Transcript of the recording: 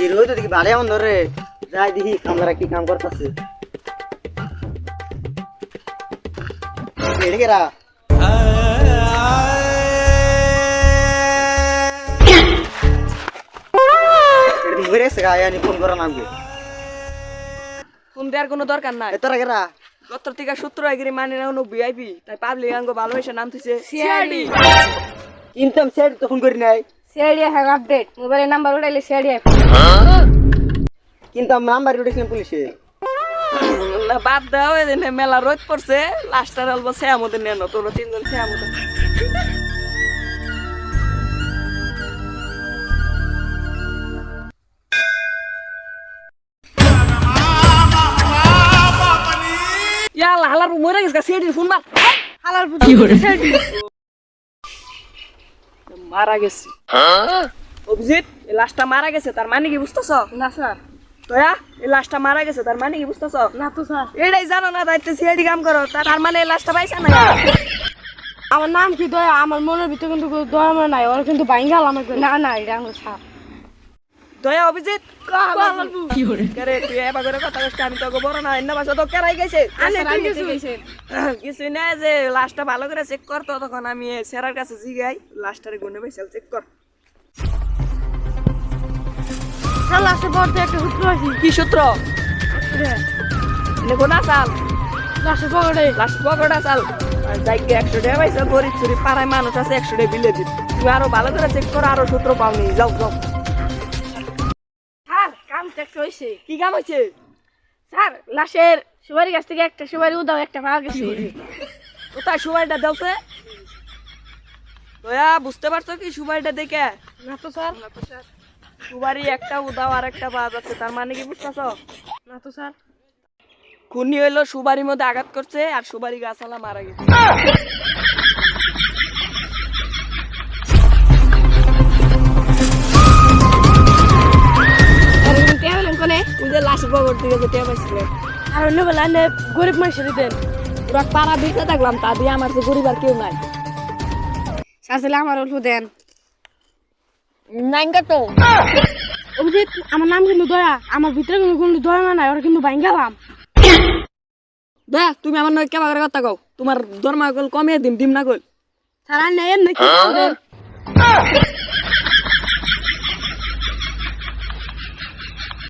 এই রোদ দেখি ভালো এমন ধরে যাই দেখি কামরা কি কাম করতেছে এড়ে গেরা ঘুরে এসে গায়ে আনি ফোন করা নামকে ফোন দেওয়ার কোনো দরকার নাই। এতরা গেরা গতর থেকে সূত্র এগিরি মানে না কোনো ভিআইপি তাই পাবলিক আঙ্গ ভালোবাসা নাম থইছে সিআইডি কিনতাম সেট তো ফোন করি নাই সিআইডি হ্যাক আপডেট মোবাইলের নাম্বার উঠাইলে সিআইডি কিনতাম নাম্বার উঠেছিলাম পুলিশে না বাদ দাও এদিন মেলা রোদ পড়ছে লাস্টার অল্প সে আমাদের নেন তোরা তিনজন সে আমাদের ইয়ালা হালার মরে গেছে সিআইডি ফোন মার হালার কি করে সিআইডি মারা গেছে অভিজিৎ এই লাশটা মারা গেছে তার মানে কি বুঝতেছ? না স্যার দয়া এই লাশটা মারা গেছে তার মানে কি বুঝতেছ? না তো স্যার এটাই জানো না দায়িত্ব সিআইডি কাম করো তার মানে এই লাশটা পাইছে না আমার নাম কি দয়া আমার মনের ভিতরে কিন্তু দয়া মনে নাই ওর কিন্তু বাইঙ্গাল আমাকে না না এটা আমার স্যার দয়া অভিজিৎ কি করে আরে তুই এবার করে কথা কইছিস আমি তোকে বড় না এন্না বাসা তো কেরাই গেছে কিছু না যে লাশটা ভালো করে চেক কর তো তখন আমি স্যারের কাছে জিগাই লাশটারে গুনে পাইছাল চেক কর স্যার লাস্টে পড়তে একটা সূত্র আছে কি সূত্র নেবো না চাল লাস্টে পড়ে লাশ পকড়া চাল যাইকে 100 টাকা পাইছো গরিব চুরি পাড়ায় মানুষ আছে 100 টাকা বিলে দিত তুমি আরো ভালো করে চেক করো আরো সূত্র পাওনি যাও যাও স্যার কাম চেক হইছে কি কাম হয়েছে স্যার লাশের সুপারি গাছ থেকে একটা সুপারি উদাও একটা পাওয়া গেছে কোথায় সুবাইটা দেওছে দয়া বুঝতে পারছো কি সুবাইটা দেখে না তো স্যার সুবারি একটা উদাও আর একটা পাওয়া যাচ্ছে তার মানে কি বুঝতেছ না তো স্যার খুনি হইলো সুবারির মধ্যে আঘাত করছে আর সুবারি গাছালা মারা গেছে আর টেবিলেন কোনে ওই যে লাশের বগর থেকে যে টেপ আসছিল আর অন্য বেলা গরিব মানুষের দেন ওরা পাড়া দিতে থাকলাম তা দিয়ে আমার যে গরিব আর কেউ নাই স্যার তাহলে আমার অল্প দেন নাইঙ্গা তো অভিজিৎ আমার নাম কিন্তু দয়া আমার ভিতরে কিন্তু দয়া নাই ওরা কিন্তু বাইঙ্গালাম দয়া তুমি আমার নয় কেবা করে কথা কও তোমার ধর্মা কল কমিয়ে দিম না কল স্যার আর নেই